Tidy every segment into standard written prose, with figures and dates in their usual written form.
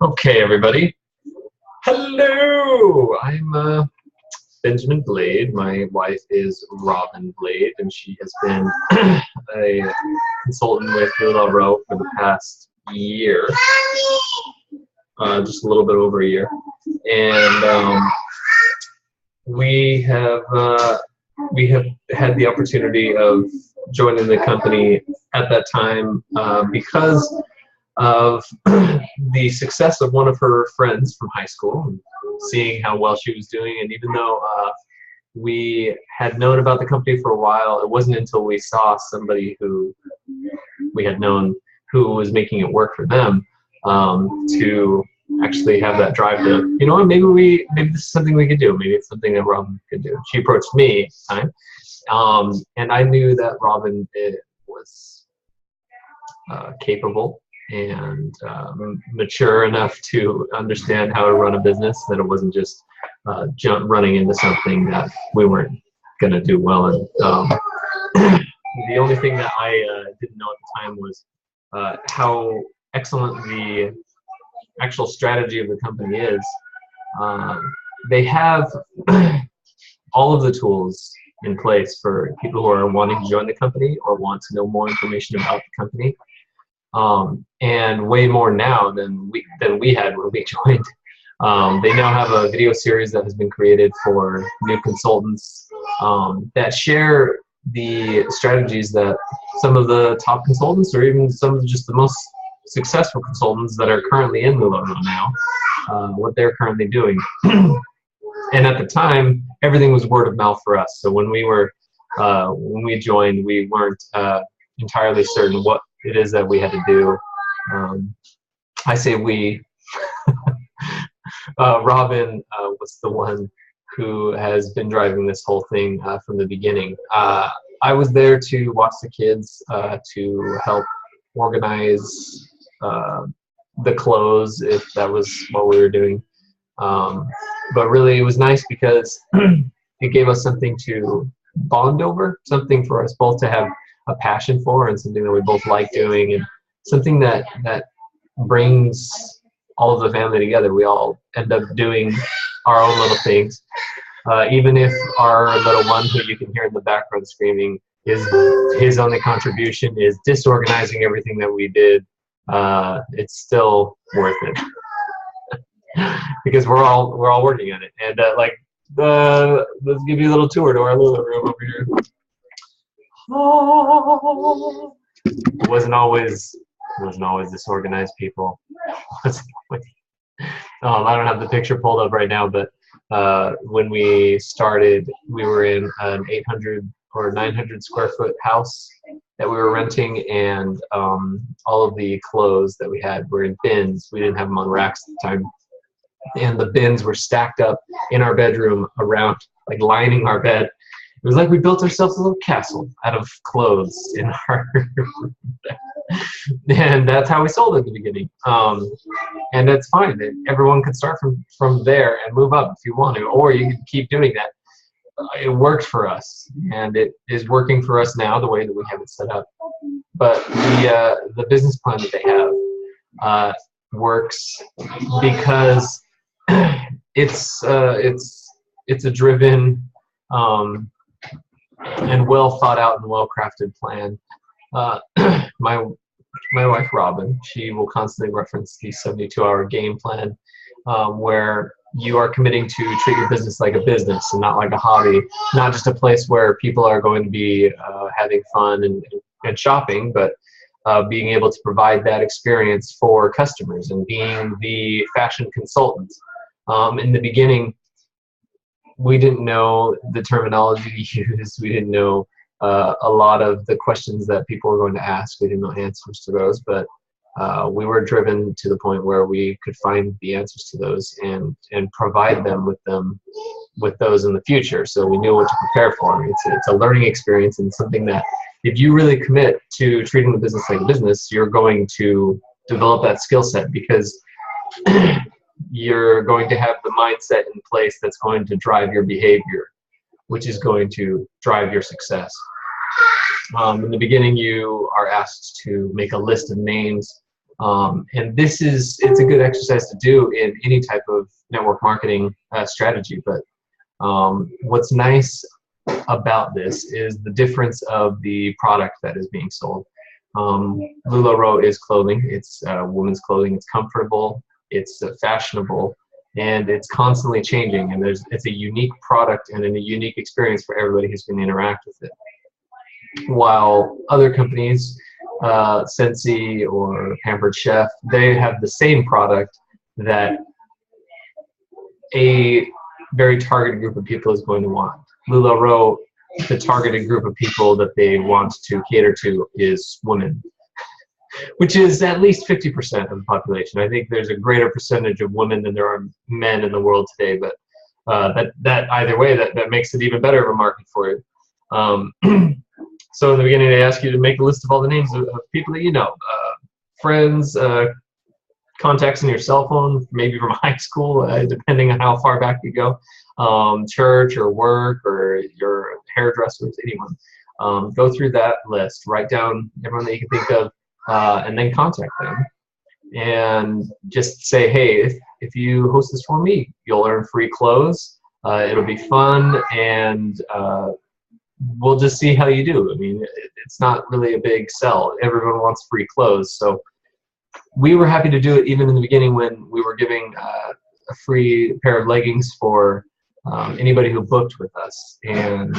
Okay, everybody. Hello! I'm Benjamin Blade. My wife is Robin Blade, and she has been a consultant with LuLaRoe for the past year, just a little bit over a year. And we have had the opportunity of joining the company at that time because of the success of one of her friends from high school, and seeing how well she was doing. And even though we had known about the company for a while, it wasn't until we saw somebody who we had known who was making it work for them to actually have that drive to, you know what, maybe this is something we could do. Maybe it's something that Robin could do. She approached me at the time, and I knew that Robin was capable and mature enough to understand how to run a business, that it wasn't just running into something that we weren't going to do well in. The only thing that I didn't know at the time was how excellent the actual strategy of the company is. They have all of the tools in place for people who are wanting to join the company or want to know more information about the company. And way more now than we had when we joined. They now have a video series that has been created for new consultants that share the strategies that some of the top consultants, or even some of just the most successful consultants that are currently in LuLaRoe now, what they're currently doing. And at the time, everything was word of mouth for us. So when we joined, we weren't entirely certain what it is that we had to do. I say we. Robin was the one who has been driving this whole thing from the beginning. I was there to watch the kids, to help organize the clothes, if that was what we were doing. But really, it was nice because it gave us something to bond over, something for us both to have a passion for, and something that we both like doing, and something that brings all of the family together. We all end up doing our own little things. Even if our little one, who you can hear in the background screaming, his only contribution is disorganizing everything that we did, it's still worth it. Because we're all working on it. And let's give you a little tour to our little room over here. Oh, it wasn't always disorganized, people. I don't have the picture pulled up right now, but when we started, we were in an 800 or 900 square foot house that we were renting, and all of the clothes that we had were in bins. We didn't have them on racks at the time, and the bins were stacked up in our bedroom around, like lining our bed. It was like we built ourselves a little castle out of clothes in our and that's how we sold at the beginning. And that's fine. Everyone could start from there and move up if you want to, or you can keep doing that. It worked for us, and it is working for us now the way that we have it set up. But the business plan that they have works because it's a driven and well thought out and well crafted plan. My wife Robin, she will constantly reference the 72-hour game plan, where you are committing to treat your business like a business and not like a hobby, not just a place where people are going to be having fun and shopping, but being able to provide that experience for customers and being the fashion consultant. In the beginning, we didn't know the terminology to use. We didn't know a lot of the questions that people were going to ask. We didn't know answers to those, but we were driven to the point where we could find the answers to those and provide them with those in the future. So we knew what to prepare for. It's a learning experience, and something that if you really commit to treating the business like a business, you're going to develop that skill set, because you're going to have the mindset in place that's going to drive your behavior, which is going to drive your success. In the beginning, you are asked to make a list of names And it's a good exercise to do in any type of network marketing strategy. But what's nice about this is the difference of the product that is being sold. LuLaRoe is clothing. It's women's clothing. It's comfortable. It's fashionable, and it's constantly changing. And it's a unique product and a unique experience for everybody who's going to interact with it. While other companies, Scentsy or Pampered Chef, they have the same product that a very targeted group of people is going to want. LuLaRoe, the targeted group of people that they want to cater to is women, which is at least 50% of the population. I think there's a greater percentage of women than there are men in the world today, but that either way, that makes it even better of a market for it. So in the beginning, they ask you to make a list of all the names of people that you know, friends, contacts in your cell phone, maybe from high school, depending on how far back you go, church or work or your hairdressers, anyone. Go through that list, write down everyone that you can think of, and then contact them. And just say, hey, if you host this for me, you'll earn free clothes. It'll be fun, and we'll just see how you do. I mean, it's not really a big sell. Everyone wants free clothes. So we were happy to do it even in the beginning when we were giving a free pair of leggings for anybody who booked with us. And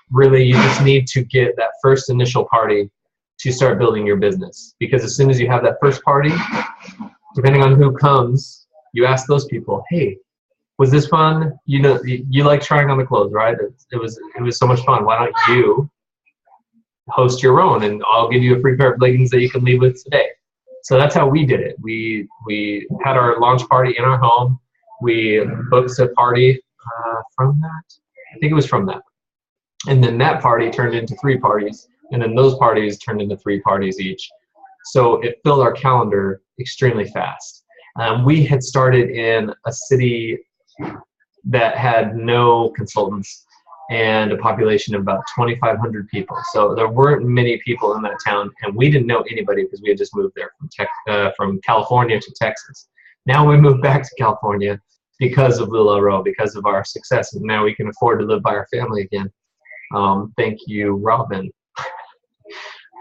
really, you just need to get that first initial party to start building your business. Because as soon as you have that first party, depending on who comes, you ask those people, hey, was this fun? You know, you like trying on the clothes, right? It was so much fun. Why don't you host your own, and I'll give you a free pair of leggings that you can leave with today. So that's how we did it. We had our launch party in our home. We booked a party from that. I think it was from that. And then that party turned into 3 parties, and then those parties turned into 3 parties each. So it filled our calendar extremely fast. We had started in a city that had no consultants and a population of about 2,500 people. So there weren't many people in that town, and we didn't know anybody because we had just moved there from California to Texas. Now we moved back to California because of LuLaRoe, because of our success, and now we can afford to live by our family again. Thank you, Robin.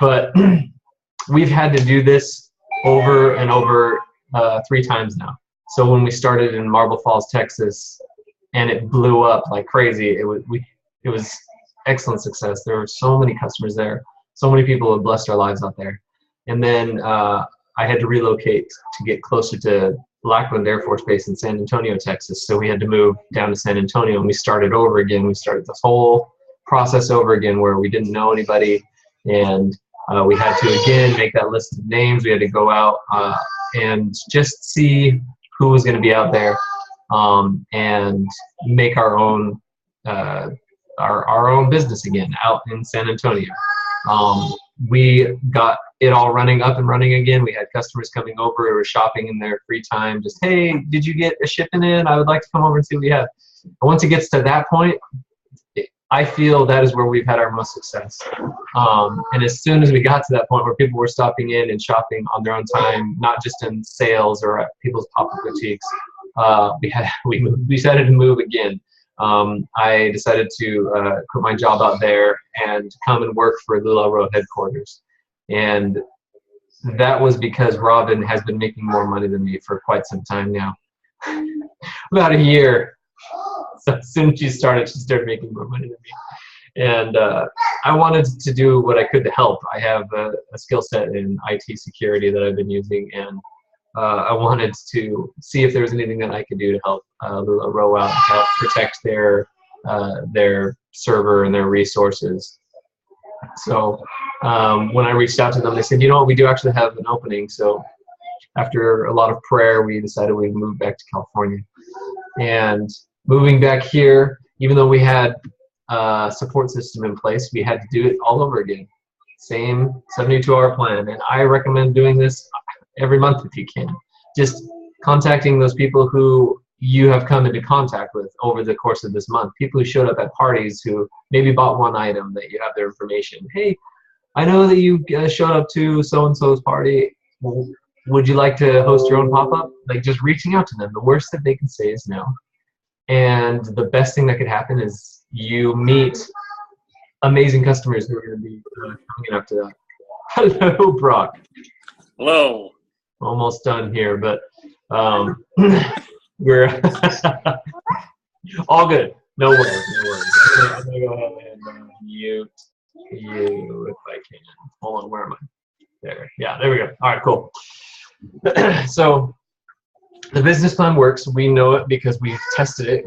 But we've had to do this over and over 3 times now. So when we started in Marble Falls, Texas, and it blew up like crazy, it was excellent success. There were so many customers there. So many people have blessed our lives out there. And then I had to relocate to get closer to Lackland Air Force Base in San Antonio, Texas. So we had to move down to San Antonio, and we started over again. We started this whole process over again where we didn't know anybody, and we had to again make that list of names. We had to go out and just see who was going to be out there, and make our own business again out in San Antonio. We got it all up and running again. We had customers coming over who were shopping in their free time. Just, hey, did you get a shipment in? I would like to come over and see what we have. And once it gets to that point, I feel that is where we've had our most success. And as soon as we got to that point where people were stopping in and shopping on their own time, not just in sales or at people's pop-up boutiques, we decided to move again. I decided to quit my job out there and come and work for LuLaRoe headquarters. And that was because Robin has been making more money than me for quite some time now. About a year. So as soon as she started making more money than me. And I wanted to do what I could to help. I have a skill set in IT security that I've been using, and I wanted to see if there was anything that I could do to help LuLaRoe out, help protect their server and their resources. So when I reached out to them, they said, you know what, we do actually have an opening. So after a lot of prayer, we decided we'd move back to California. And moving back here, even though we had a support system in place, we had to do it all over again. Same 72-hour plan. And I recommend doing this every month if you can. Just contacting those people who you have come into contact with over the course of this month. People who showed up at parties who maybe bought one item that you have their information. Hey, I know that you showed up to so-and-so's party. Well, would you like to host your own pop-up? Like, just reaching out to them. The worst that they can say is no. And the best thing that could happen is you meet amazing customers who are going to be coming up to that. Hello, Brock. Hello. Almost done here, but we're all good. No worries. No worries. I'm going to go ahead and mute you if I can. Hold on, where am I? There. Yeah, there we go. All right, cool. So the business plan works. We know it because we've tested it.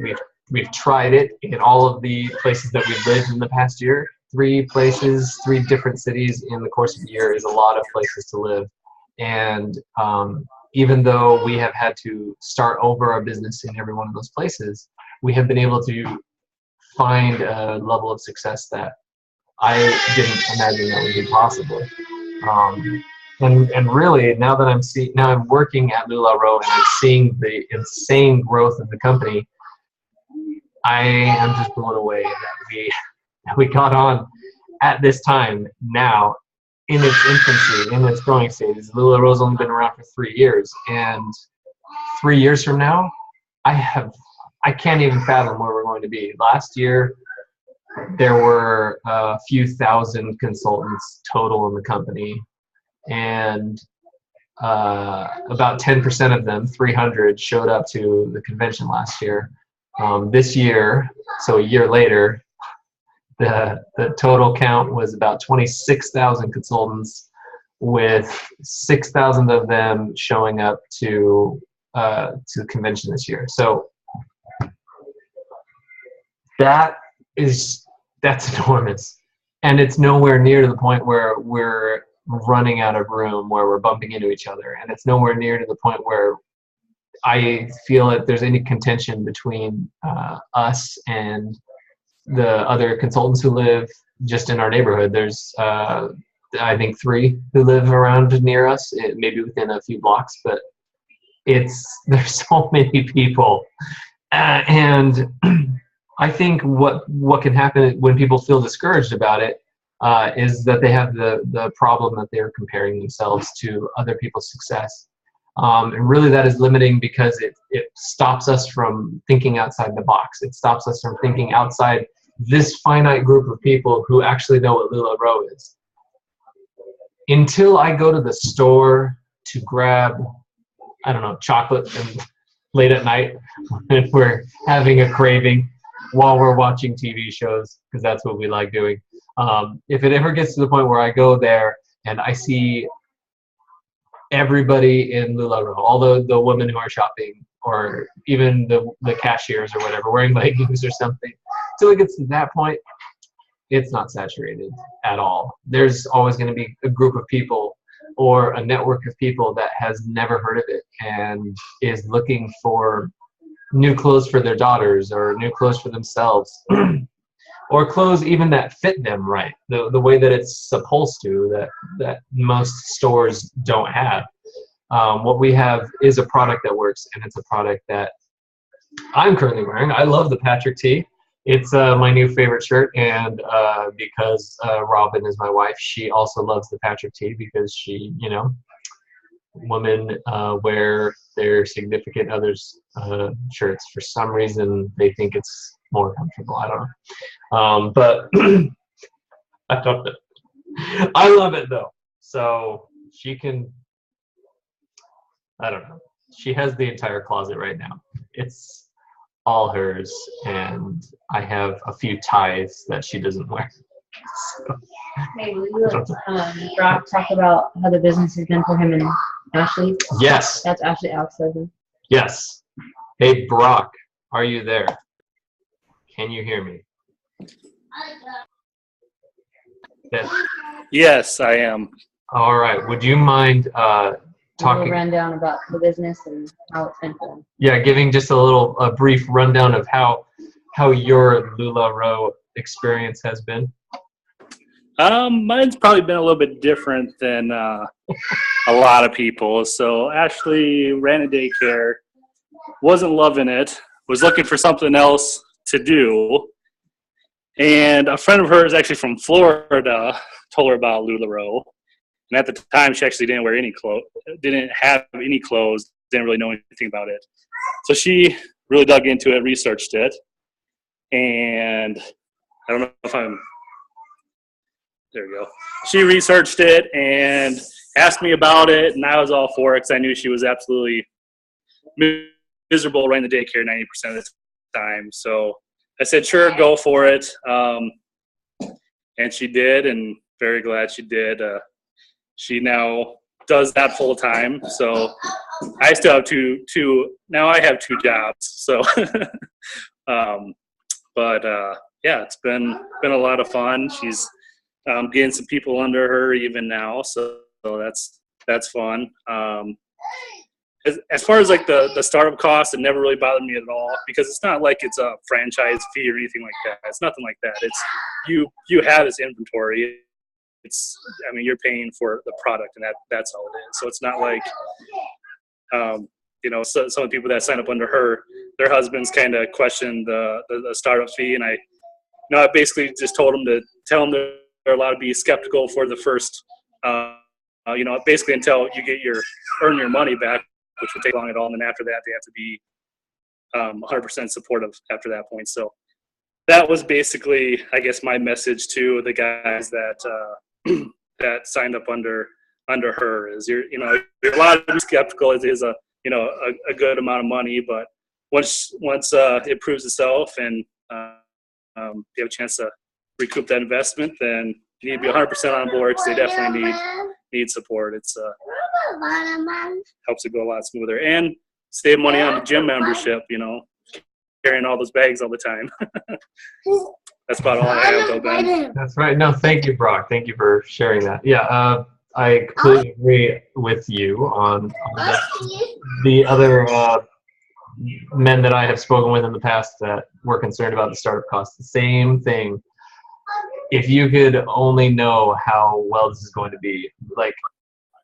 We've tried it in all of the places that we've lived in the past year. 3 places, 3 different cities in the course of a year is a lot of places to live. And even though we have had to start over our business in every one of those places, we have been able to find a level of success that I didn't imagine that would be possible. And really, now that I'm working at LuLaRoe and I'm seeing the insane growth of the company, I am just blown away that we got on at this time now in its infancy, in its growing stages. LuLaRoe's only been around for 3 years, and 3 years from now, I can't even fathom where we're going to be. Last year, there were a few thousand consultants total in the company, and about 10% of them, 300, showed up to the convention last year. This year, so a year later, the total count was about 26,000 consultants, with 6,000 of them showing up to the convention this year. So that's enormous, and it's nowhere near to the point where we're running out of room, where we're bumping into each other, and it's nowhere near to the point where I feel that there's any contention between us and the other consultants who live just in our neighborhood. There's I think 3 who live around near us, maybe within a few blocks, but there's so many people, and I think what can happen when people feel discouraged about it is that they have the problem that they're comparing themselves to other people's success. And really that is limiting, because it stops us from thinking outside the box. It stops us from thinking outside this finite group of people who actually know what LuLaRoe is. Until I go to the store to grab, I don't know, chocolate and late at night when we're having a craving while we're watching TV shows, because that's what we like doing. If it ever gets to the point where I go there and I see everybody in LuLaRoe, all the women who are shopping, or even the cashiers or whatever, wearing leggings or something, till it gets to that point, it's not saturated at all. There's always going to be a group of people or a network of people that has never heard of it and is looking for new clothes for their daughters, or new clothes for themselves, or clothes even that fit them right, the way that it's supposed to, that most stores don't have. What we have is a product that works, and it's a product that I'm currently wearing. I love the Patrick tee. It's my new favorite shirt, and because Robin is my wife, she also loves the Patrick tee, because she, women wear their significant others' shirts. For some reason, they think it's more comfortable. I don't know. But I don't know. I love it, though. So she can, I don't know. She has the entire closet right now. It's all hers, and I have a few ties that she doesn't wear. So, hey, will you let Brock talk about how the business has been for him and Ashley? Yes. That's Ashley, Alex, husband. Yes. Hey, Brock, are you there? Can you hear me? Yes. Yes, I am. All right. Would you mind talking? A rundown about the business and how it's been for him. Yeah, giving just a brief rundown of how your LuLaRoe experience has been. Mine's probably been a little bit different than a lot of people. So Ashley ran a daycare, wasn't loving it, was looking for something else to do. And a friend of hers, actually from Florida, told her about LuLaRoe. And at the time, she actually didn't wear any clothes, didn't have any clothes, didn't really know anything about it. So she really dug into it, researched it, and I don't know if I'm, there we go. She researched it and asked me about it, and I was all for it because I knew she was absolutely miserable running the daycare 90% of the time. So I said, sure, go for it. And she did, and very glad she did. She now does that full time. So I still have now I have 2 jobs. So, yeah, it's been a lot of fun. She's getting some people under her even now. So that's fun. As far as like the startup costs, it never really bothered me at all because it's not like it's a franchise fee or anything like that. It's nothing like that. It's you have this inventory. I mean, you're paying for the product, and that's all it is. So it's not like, so some of the people that sign up under her, their husbands kind of question the startup fee, and I basically just told them to tell them they're allowed to be skeptical for the first, basically until you earn your money back, which would take long at all. And then after that, they have to be 100% supportive after that point. So that was basically, I guess, my message to the guys that that signed up under her is you're allowed to be skeptical. It is a good amount of money, but once it proves itself and you have a chance to recoup that investment, then you need to be 100% on board because they definitely need support. It's helps it go a lot smoother and save money on the gym membership. Carrying all those bags all the time. That's about all I have, though, Ben. That's right. No, thank you, Brock. Thank you for sharing that. Yeah, I completely agree with you on that. The other men that I have spoken with in the past that were concerned about the startup costs, the same thing. If you could only know how well this is going to be, like,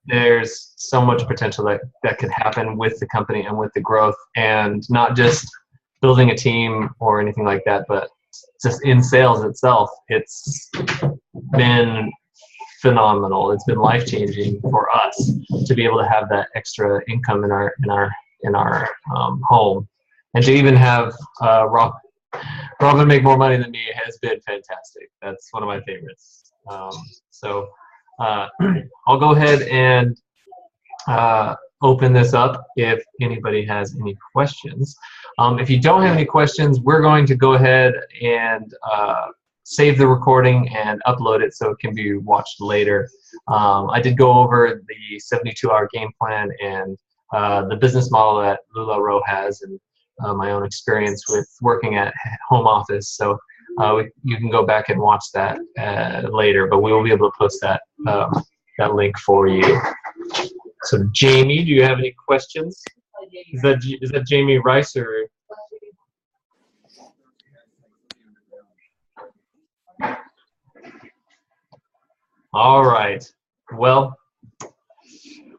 there's so much potential that could happen with the company and with the growth, and not just building a team or anything like that, but just in sales itself. It's been phenomenal. It's been life-changing for us to be able to have that extra income in our home, and to even have Robin make more money than me has been fantastic. That's one of my favorites. I'll go ahead and open this up if anybody has any questions. If you don't have any questions, we're going to go ahead and save the recording and upload it so it can be watched later. I did go over the 72-hour game plan and the business model that LuLaRoe has, and my own experience with working at home office. So you can go back and watch that later, but we will be able to post that link for you. So Jamie, do you have any questions? Is that Jamie Rice or? All right. Well,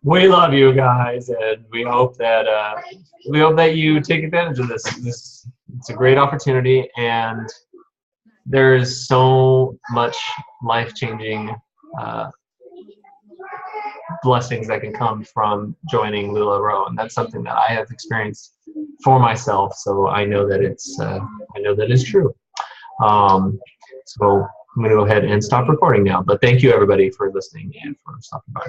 we love you guys, and we hope that you take advantage of this. It's a great opportunity, and there's so much life-changing blessings that can come from joining LuLaRoe, and that's something that I have experienced for myself. So I know that it's true. So I'm going to go ahead and stop recording now. But thank you everybody for listening and for stopping by.